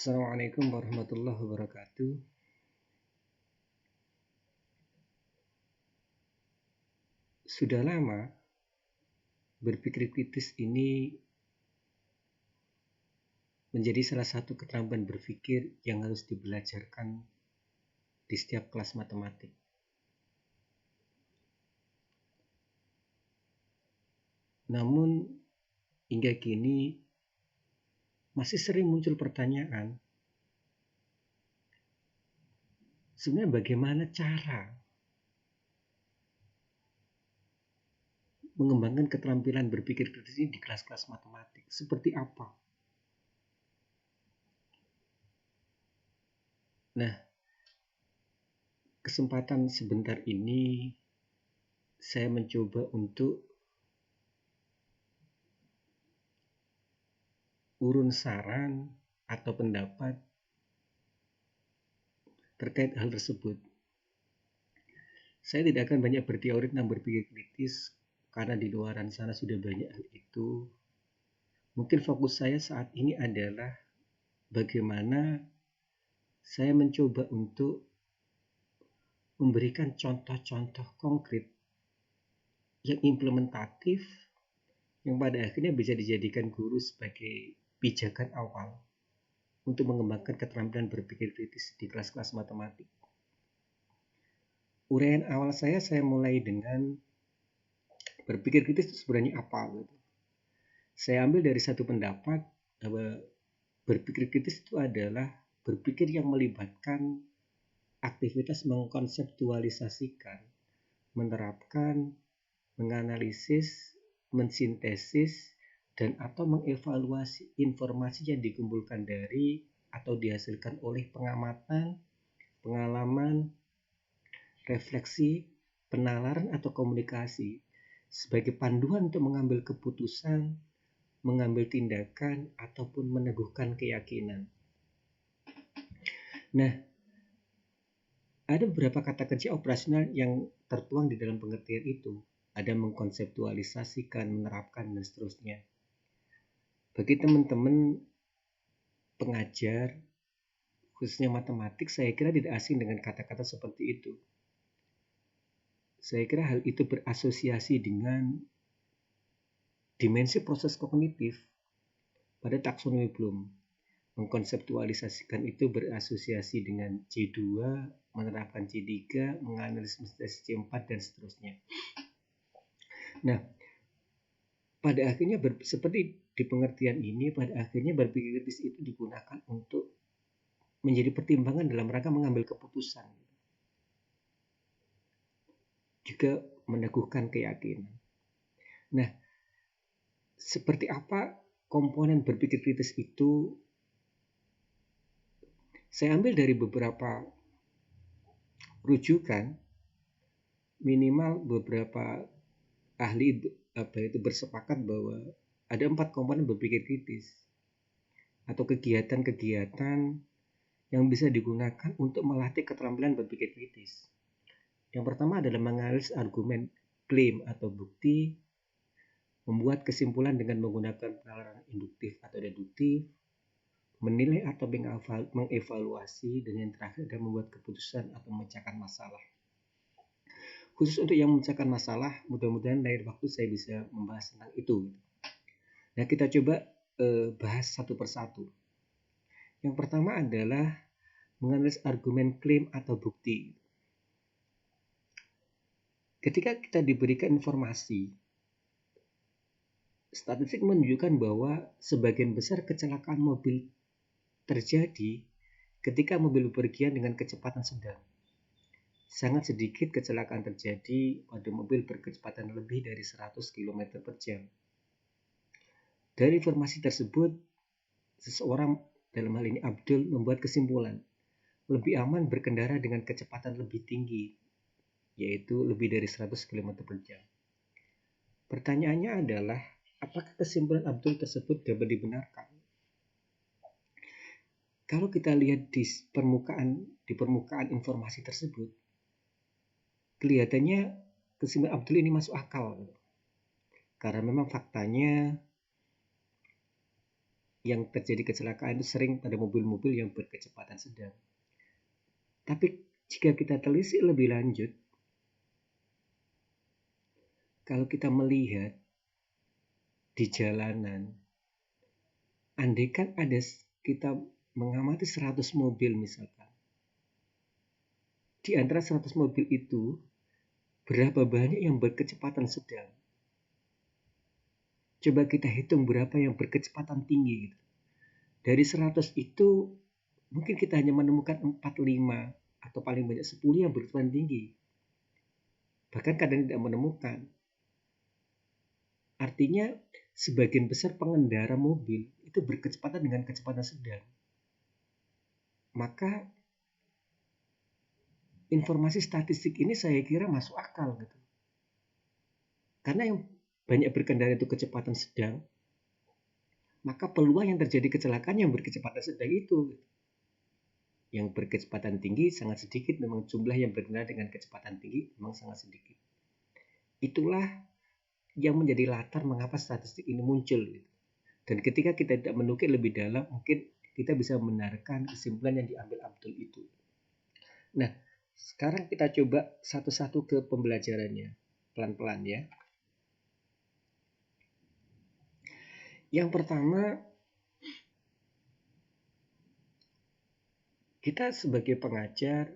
Assalamualaikum warahmatullahi wabarakatuh. Sudah lama berpikir kritis ini menjadi salah satu keterampilan berpikir yang harus dibelajarkan di setiap kelas matematik. Namun hingga kini masih sering muncul pertanyaan, sebenarnya bagaimana cara mengembangkan keterampilan berpikir kritis ini di kelas-kelas matematik? Seperti apa? Nah, kesempatan sebentar ini saya mencoba untuk urun saran atau pendapat terkait hal tersebut. Saya tidak akan banyak berteori tentang berpikir kritis karena di luaran sana sudah banyak hal itu. Mungkin fokus saya saat ini adalah bagaimana saya mencoba untuk memberikan contoh-contoh konkret yang implementatif yang pada akhirnya bisa dijadikan guru sebagai pijakan awal untuk mengembangkan keterampilan berpikir kritis di kelas-kelas matematik. Uraian awal saya mulai dengan berpikir kritis itu sebenarnya apa gitu. Saya ambil dari satu pendapat bahwa berpikir kritis itu adalah berpikir yang melibatkan aktivitas mengkonseptualisasikan, menerapkan, menganalisis, mensintesis, dan atau mengevaluasi informasi yang dikumpulkan dari atau dihasilkan oleh pengamatan, pengalaman, refleksi, penalaran atau komunikasi sebagai panduan untuk mengambil keputusan, mengambil tindakan, ataupun meneguhkan keyakinan. Nah, ada beberapa kata kerja operasional yang tertuang di dalam pengertian itu. Ada mengkonseptualisasikan, menerapkan, dan seterusnya. Bagi teman-teman pengajar, khususnya matematik, saya kira tidak asing dengan kata-kata seperti itu. Saya kira hal itu berasosiasi dengan dimensi proses kognitif pada taksonomi Bloom. Mengkonseptualisasikan itu berasosiasi dengan C2, menerapkan C3, menganalisis C4, dan seterusnya. Nah, pada akhirnya seperti di pengertian ini, pada akhirnya berpikir kritis itu digunakan untuk menjadi pertimbangan dalam rangka mengambil keputusan. Juga meneguhkan keyakinan. Nah, seperti apa komponen berpikir kritis itu? Saya ambil dari beberapa rujukan, minimal beberapa ahli itu bersepakat bahwa ada 4 komponen berpikir kritis atau kegiatan-kegiatan yang bisa digunakan untuk melatih keterampilan berpikir kritis. Yang pertama adalah menganalisis argumen, klaim atau bukti, membuat kesimpulan dengan menggunakan penalaran induktif atau deduktif, menilai atau mengevaluasi, dan yang terakhir adalah membuat keputusan atau memecahkan masalah. Khusus untuk yang memecahkan masalah, mudah-mudahan lain waktu saya bisa membahas tentang itu. Nah, kita coba bahas satu persatu. Yang pertama adalah menganalisis argumen, klaim atau bukti. Ketika kita diberikan informasi, statistik menunjukkan bahwa sebagian besar kecelakaan mobil terjadi ketika mobil bepergian dengan kecepatan sedang. Sangat sedikit kecelakaan terjadi pada mobil berkecepatan lebih dari 100 km per jam. Dari informasi tersebut, seseorang, dalam hal ini Abdul, membuat kesimpulan lebih aman berkendara dengan kecepatan lebih tinggi, yaitu lebih dari 100 km per jam. Pertanyaannya adalah, apakah kesimpulan Abdul tersebut dapat dibenarkan? Kalau kita lihat di permukaan informasi tersebut, kelihatannya kesimpulan Abdul ini masuk akal. Karena memang faktanya yang terjadi kecelakaan itu sering pada mobil-mobil yang berkecepatan sedang. Tapi jika kita telisik lebih lanjut, kalau kita melihat di jalanan, andaikan kita mengamati 100 mobil misalkan, di antara 100 mobil itu berapa banyak yang berkecepatan sedang? Coba kita hitung berapa yang berkecepatan tinggi gitu. Dari 100 itu mungkin kita hanya menemukan 4, 5 atau paling banyak 10 yang berkecepatan tinggi. Bahkan kadang tidak menemukan. Artinya sebagian besar pengendara mobil itu berkecepatan dengan kecepatan sedang. Maka informasi statistik ini saya kira masuk akal gitu. Karena yang banyak berkendara itu kecepatan sedang, maka peluang yang terjadi kecelakaan yang berkecepatan sedang itu. Yang berkecepatan tinggi sangat sedikit, memang jumlah yang berkendara dengan kecepatan tinggi memang sangat sedikit. Itulah yang menjadi latar mengapa statistik ini muncul. Dan ketika kita tidak menukik lebih dalam, mungkin kita bisa membenarkan kesimpulan yang diambil Abdul itu. Nah, sekarang kita coba satu-satu ke pembelajarannya, pelan-pelan ya. Yang pertama, kita sebagai pengajar,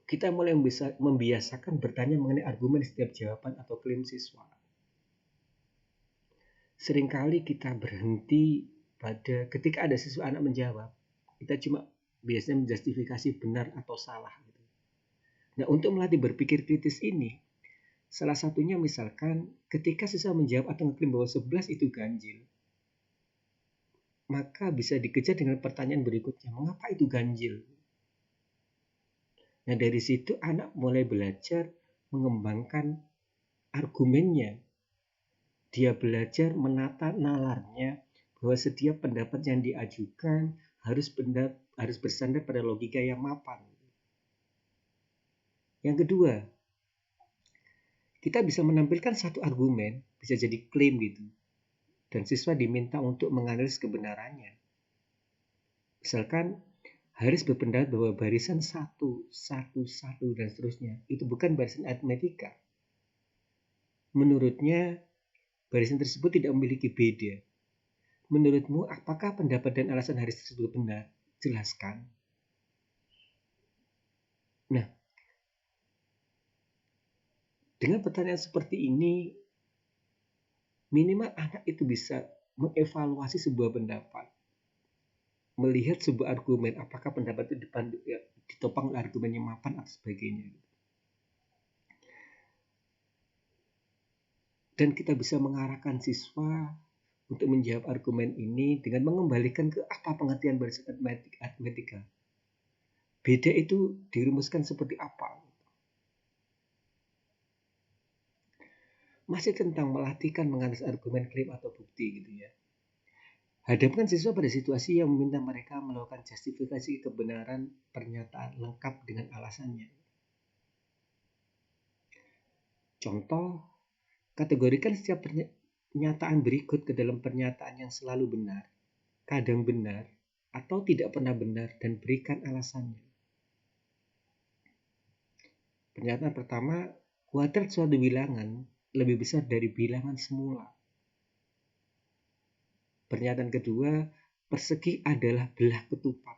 kita mulai bisa membiasakan bertanya mengenai argumen setiap jawaban atau klaim siswa. Seringkali kita berhenti pada ketika ada siswa anak menjawab, kita cuma biasanya menjustifikasi benar atau salah. Nah, untuk melatih berpikir kritis ini, salah satunya misalkan ketika siswa menjawab atau mengklaim bahwa 11 itu ganjil, maka bisa dikejar dengan pertanyaan berikutnya, mengapa itu ganjil? Nah, dari situ anak mulai belajar mengembangkan argumennya. Dia belajar menata nalarnya bahwa setiap pendapat yang diajukan harus bersandar pada logika yang mapan. Yang kedua, kita bisa menampilkan satu argumen, bisa jadi klaim gitu. Dan siswa diminta untuk menganalisis kebenarannya. Misalkan Haris berpendapat bahwa barisan 1, 1, 1 dan seterusnya itu bukan barisan aritmetika. Menurutnya, barisan tersebut tidak memiliki beda. Menurutmu, apakah pendapat dan alasan Haris tersebut benar? Jelaskan. Nah, dengan pertanyaan seperti ini, minimal anak itu bisa mengevaluasi sebuah pendapat. Melihat sebuah argumen, apakah pendapat itu ditopang oleh argumen yang mapan atau sebagainya. Dan kita bisa mengarahkan siswa untuk menjawab argumen ini dengan mengembalikan ke apa pengertian barisan aritmetika. Beda itu dirumuskan seperti apa? Masih tentang melatihkan menganalisis argumen, klaim atau bukti gitu ya. Hadapkan siswa pada situasi yang meminta mereka melakukan justifikasi kebenaran pernyataan lengkap dengan alasannya. Contoh, kategorikan setiap pernyataan berikut ke dalam pernyataan yang selalu benar, kadang benar, atau tidak pernah benar dan berikan alasannya. Pernyataan pertama, kuadrat suatu bilangan lebih besar dari bilangan semula. Pernyataan kedua, persegi adalah belah ketupat.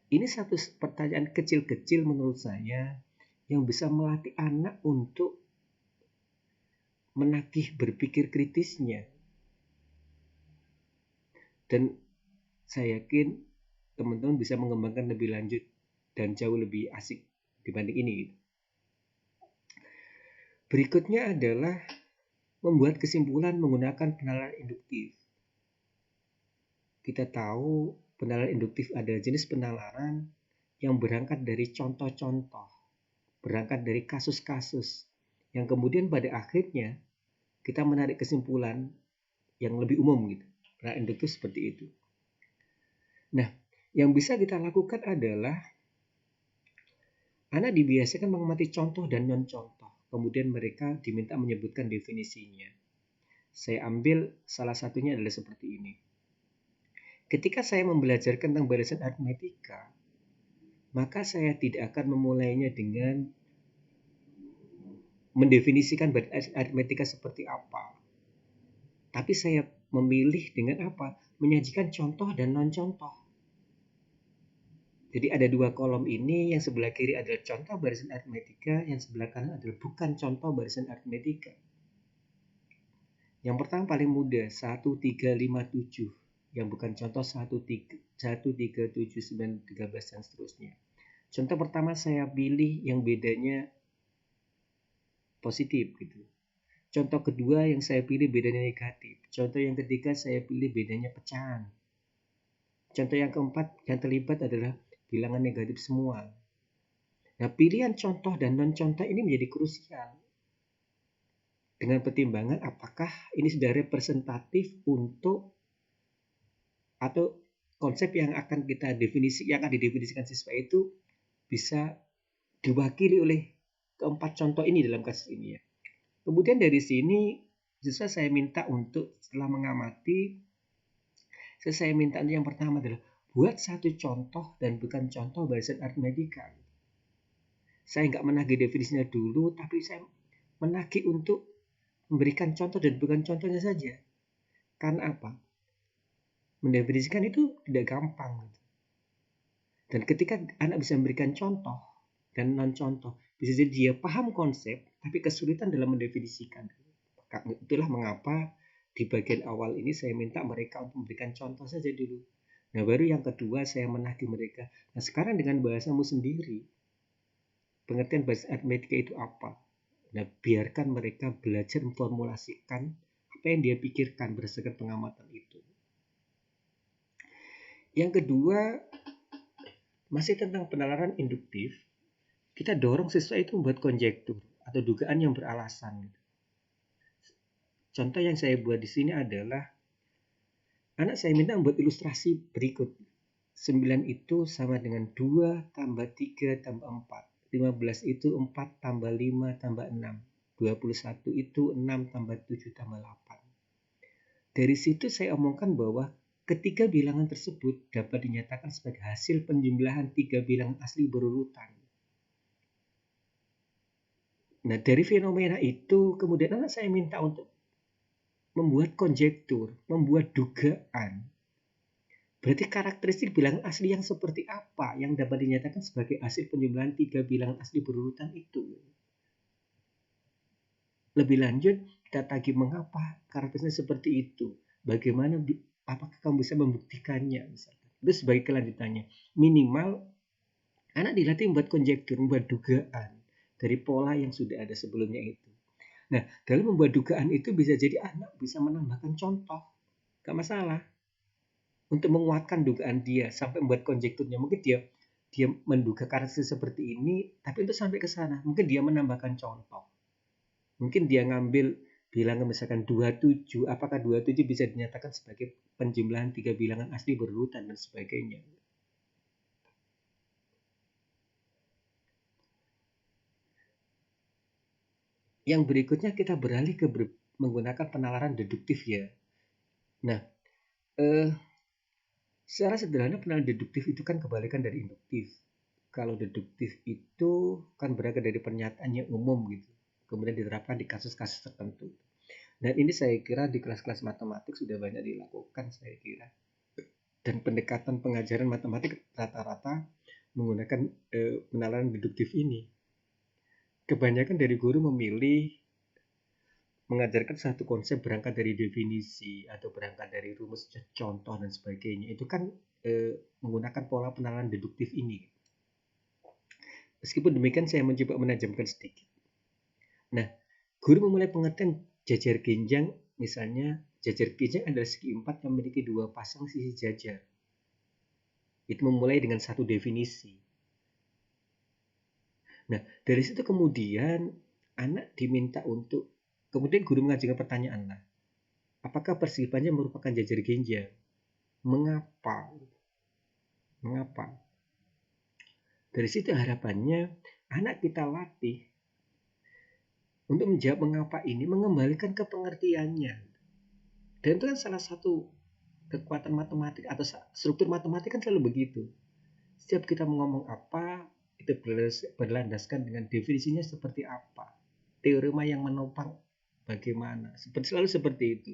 Ini satu pertanyaan kecil-kecil menurut saya yang bisa melatih anak untuk menagih berpikir kritisnya. Dan saya yakin teman-teman bisa mengembangkan lebih lanjut dan jauh lebih asik dibanding ini. Berikutnya adalah membuat kesimpulan menggunakan penalaran induktif. Kita tahu penalaran induktif adalah jenis penalaran yang berangkat dari contoh-contoh, berangkat dari kasus-kasus, yang kemudian pada akhirnya kita menarik kesimpulan yang lebih umum gitu. Penalaran induktif seperti itu. Nah, yang bisa kita lakukan adalah anak dibiasakan mengamati contoh dan non-contoh. Kemudian mereka diminta menyebutkan definisinya. Saya ambil salah satunya adalah seperti ini. Ketika saya membelajarkan tentang barisan aritmetika, maka saya tidak akan memulainya dengan mendefinisikan barisan aritmetika seperti apa. Tapi saya memilih dengan apa? Menyajikan contoh dan non-contoh. Jadi ada dua kolom ini, yang sebelah kiri adalah contoh barisan aritmetika, yang sebelah kanan adalah bukan contoh barisan aritmetika. Yang pertama paling mudah, 1, 3, 5, 7. Yang bukan contoh 1, 3, 7, 9, 13, dan seterusnya. Contoh pertama saya pilih yang bedanya positif gitu. Contoh kedua yang saya pilih bedanya negatif. Contoh yang ketiga saya pilih bedanya pecahan. Contoh yang keempat yang terlibat adalah bilangan negatif semua. Nah, pilihan contoh dan non-contoh ini menjadi krusial. Dengan pertimbangan apakah ini sudah representatif untuk atau konsep yang akan didefinisikan siswa itu bisa diwakili oleh keempat contoh ini dalam kasus ini ya. Kemudian dari sini siswa saya minta untuk setelah mengamati, saya minta yang pertama adalah buat satu contoh dan bukan contoh barisan aritmetika. Saya nggak menagih definisinya dulu, tapi saya menagih untuk memberikan contoh dan bukan contohnya saja. Karena apa? Mendefinisikan itu tidak gampang. Dan ketika anak bisa memberikan contoh dan non-contoh, bisa jadi dia paham konsep, tapi kesulitan dalam mendefinisikan. Itulah mengapa di bagian awal ini saya minta mereka untuk memberikan contoh saja dulu. Nah, baru yang kedua saya menagih mereka. Nah, sekarang dengan bahasamu sendiri, pengertian bahasa aritmetika itu apa? Nah, biarkan mereka belajar memformulasikan apa yang dia pikirkan berdasarkan pengamatan itu. Yang kedua, masih tentang penalaran induktif, kita dorong siswa itu membuat konjektur atau dugaan yang beralasan. Contoh yang saya buat di sini adalah anak saya minta membuat ilustrasi berikut. 9 itu sama dengan 2 tambah 3 tambah 4. 15 itu 4 tambah 5 tambah 6. 21 itu 6 tambah 7 tambah 8. Dari situ saya omongkan bahwa ketiga bilangan tersebut dapat dinyatakan sebagai hasil penjumlahan 3 bilangan asli berurutan. Nah, dari fenomena itu kemudian anak saya minta untuk membuat konjektur, membuat dugaan. Berarti karakteristik bilangan asli yang seperti apa yang dapat dinyatakan sebagai hasil penjumlahan 3 bilangan asli berurutan itu. Lebih lanjut, kita tagih mengapa karakteristiknya seperti itu. Bagaimana, apakah kamu bisa membuktikannya misalkan. Itu sebagai kelanjutannya. Minimal anak dilatih membuat konjektur, membuat dugaan dari pola yang sudah ada sebelumnya itu. Nah, dalam membuat dugaan itu bisa jadi anak bisa menambahkan contoh. Gak masalah. Untuk menguatkan dugaan dia sampai membuat konjekturnya. Mungkin dia menduga karakteristik seperti ini, tapi untuk sampai ke sana, mungkin dia menambahkan contoh. Mungkin dia ngambil bilangan misalkan 27, apakah 27 bisa dinyatakan sebagai penjumlahan 3 bilangan asli berurutan dan sebagainya. Yang berikutnya kita beralih ke menggunakan penalaran deduktif ya. Nah, secara sederhana penalaran deduktif itu kan kebalikan dari induktif. Kalau deduktif itu kan berangkat dari pernyataan yang umum gitu, kemudian diterapkan di kasus-kasus tertentu. Dan ini saya kira di kelas-kelas matematik sudah banyak dilakukan saya kira. Dan pendekatan pengajaran matematik rata-rata menggunakan penalaran deduktif ini. Kebanyakan dari guru memilih mengajarkan satu konsep berangkat dari definisi atau berangkat dari rumus contoh dan sebagainya. Itu kan menggunakan pola penalaran deduktif ini. Meskipun demikian saya mencoba menajamkan sedikit. Nah, guru memulai pengertian jajar genjang, misalnya jajar genjang adalah segi 4 yang memiliki 2 pasang sisi jajar. Itu memulai dengan satu definisi. Nah, dari situ kemudian anak diminta untuk, kemudian guru mengajukan pertanyaan, apakah persegi panjang merupakan jajar genjang? Mengapa? Mengapa? Dari situ harapannya anak kita latih untuk menjawab mengapa ini, mengembalikan ke pengertiannya. Dan itu kan salah satu kekuatan matematik atau struktur matematik kan selalu begitu. Setiap kita ngomong apa, itu berlandaskan dengan definisinya seperti apa. Teorema yang menopang bagaimana. Selalu seperti itu.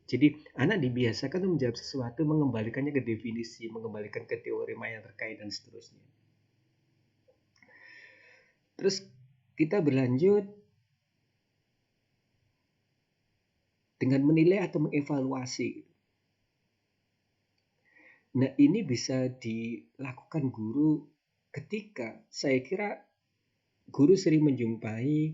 Jadi anak dibiasakan untuk menjawab sesuatu, mengembalikannya ke definisi, mengembalikan ke teorema yang terkait dan seterusnya. Terus kita berlanjut dengan menilai atau mengevaluasi. Nah, ini bisa dilakukan guru ketika saya kira guru sering menjumpai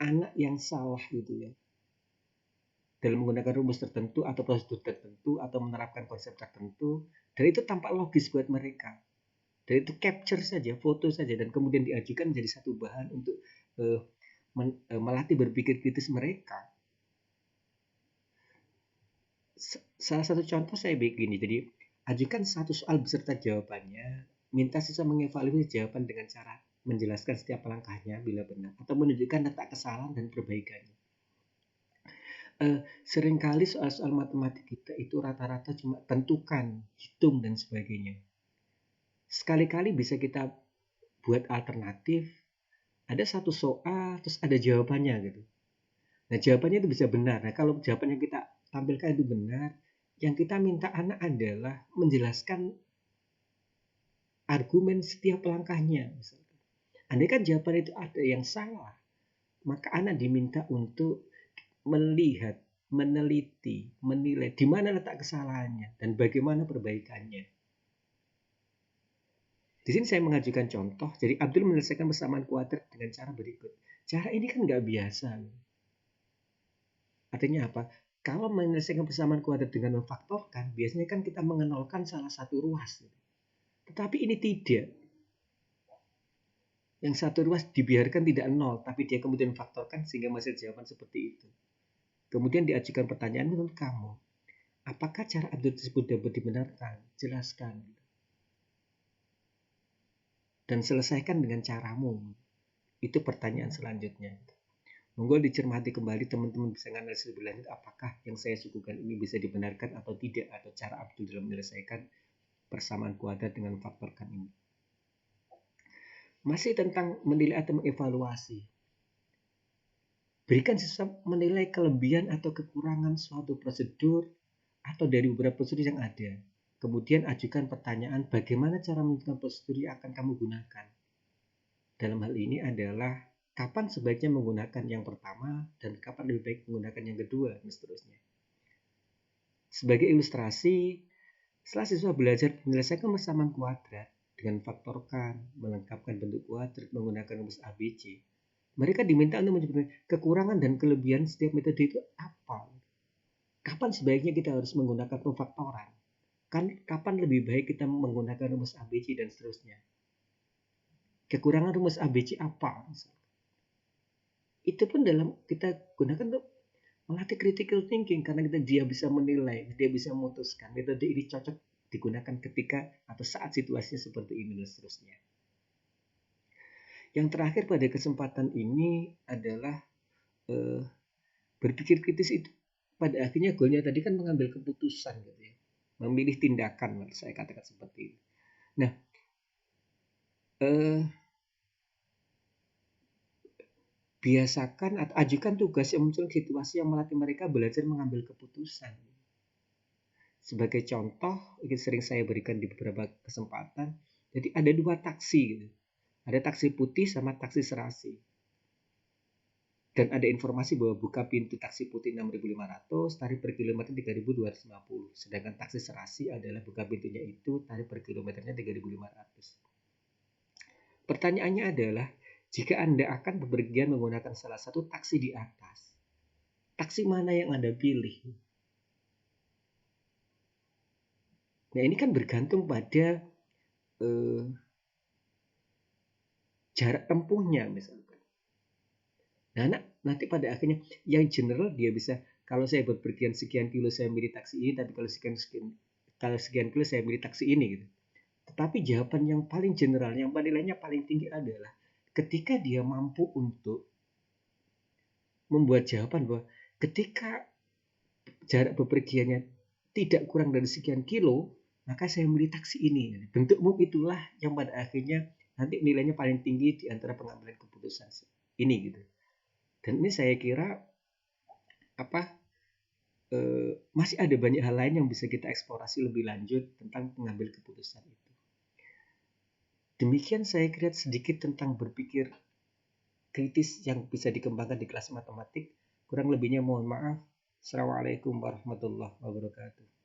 anak yang salah gitu ya. Dalam menggunakan rumus tertentu atau prosedur tertentu atau menerapkan konsep tertentu, dan itu tampak logis buat mereka. Dan itu capture saja, foto saja, dan kemudian diajukan menjadi satu bahan untuk melatih berpikir kritis mereka. Salah satu contoh saya begini, jadi ajukan satu soal beserta jawabannya, minta siswa mengevaluasi jawaban dengan cara menjelaskan setiap langkahnya bila benar, atau menunjukkan letak kesalahan dan perbaikannya. Seringkali soal-soal matematik kita itu rata-rata cuma tentukan, hitung, dan sebagainya. Sekali-kali bisa kita buat alternatif, ada satu soal, terus ada jawabannya gitu. Nah, jawabannya itu bisa benar. Nah, kalau jawaban yang kita tampilkan itu benar, yang kita minta anak adalah menjelaskan argumen setiap langkahnya. Andai kan jawaban itu ada yang salah, maka anak diminta untuk melihat, meneliti, menilai di mana letak kesalahannya dan bagaimana perbaikannya. Di sini saya mengajukan contoh. Jadi Abdul menyelesaikan persamaan kuadrat dengan cara berikut. Cara ini kan nggak biasa. Artinya apa? Kalau menyelesaikan persamaan kuadrat dengan memfaktorkan, biasanya kan kita mengenolkan salah satu ruas. Tetapi ini tidak. Yang satu ruas dibiarkan tidak nol, tapi dia kemudian faktorkan sehingga menghasilkan jawaban seperti itu. Kemudian diajukan pertanyaan, menurut kamu, apakah cara Abdul tersebut dapat dibenarkan? Jelaskan. Dan selesaikan dengan caramu. Itu pertanyaan selanjutnya. Monggo dicermati kembali, teman-teman bisa menganalisis lebih lanjut apakah yang saya suguhkan ini bisa dibenarkan atau tidak, atau cara Abdul dalam menyelesaikan persamaan kuadrat dengan memfaktorkan ini. Masih tentang menilai atau mengevaluasi. Berikan siswa menilai kelebihan atau kekurangan suatu prosedur atau dari beberapa prosedur yang ada. Kemudian ajukan pertanyaan bagaimana cara menentukan prosedur yang akan kamu gunakan. Dalam hal ini adalah kapan sebaiknya menggunakan yang pertama dan kapan lebih baik menggunakan yang kedua, dan seterusnya. Sebagai ilustrasi, setelah siswa belajar menyelesaikan persamaan kuadrat dengan faktorkan, melengkapkan bentuk kuadrat menggunakan rumus ABC, mereka diminta untuk menyebutkan kekurangan dan kelebihan setiap metode itu apa. Kapan sebaiknya kita harus menggunakan pemfaktoran? Kapan lebih baik kita menggunakan rumus ABC dan seterusnya. Kekurangan rumus ABC apa? Itu pun dalam kita gunakan untuk melatih critical thinking, karena dia bisa menilai, dia bisa memutuskan metode ini cocok digunakan ketika atau saat situasinya seperti ini dan seterusnya. Yang terakhir pada kesempatan ini adalah berpikir kritis itu pada akhirnya goalnya tadi kan mengambil keputusan gitu ya, memilih tindakan, saya katakan seperti ini. Nah, biasakan atau ajukan tugas yang muncul situasi yang melatih mereka belajar mengambil keputusan. Sebagai contoh, ini sering saya berikan di beberapa kesempatan. Jadi ada dua taksi gitu. Ada taksi putih sama taksi serasi. Dan ada informasi bahwa buka pintu taksi putih 6.500, tarif per kilometer 3.250. Sedangkan taksi serasi adalah buka pintunya itu, tarif per kilometernya 3.500. Pertanyaannya adalah, jika Anda akan bepergian menggunakan salah satu taksi di atas, taksi mana yang Anda pilih? Nah, ini kan bergantung pada jarak tempuhnya misalkan. Nah, nanti pada akhirnya yang general dia bisa, kalau saya berpergian sekian kilo saya milih taksi ini, tapi kalau sekian kilo saya milih taksi ini gitu. Tetapi jawaban yang paling general, yang nilainya paling tinggi adalah ketika dia mampu untuk membuat jawaban bahwa ketika jarak bepergiannya tidak kurang dari sekian kilo, maka saya memilih taksi ini. Bentuk MOOC itulah yang pada akhirnya nanti nilainya paling tinggi di antara pengambilan keputusan ini gitu. Dan ini saya kira masih ada banyak hal lain yang bisa kita eksplorasi lebih lanjut tentang pengambil keputusan itu. Demikian saya kira sedikit tentang berpikir kritis yang bisa dikembangkan di kelas matematik. Kurang lebihnya mohon maaf. Assalamualaikum warahmatullahi wabarakatuh.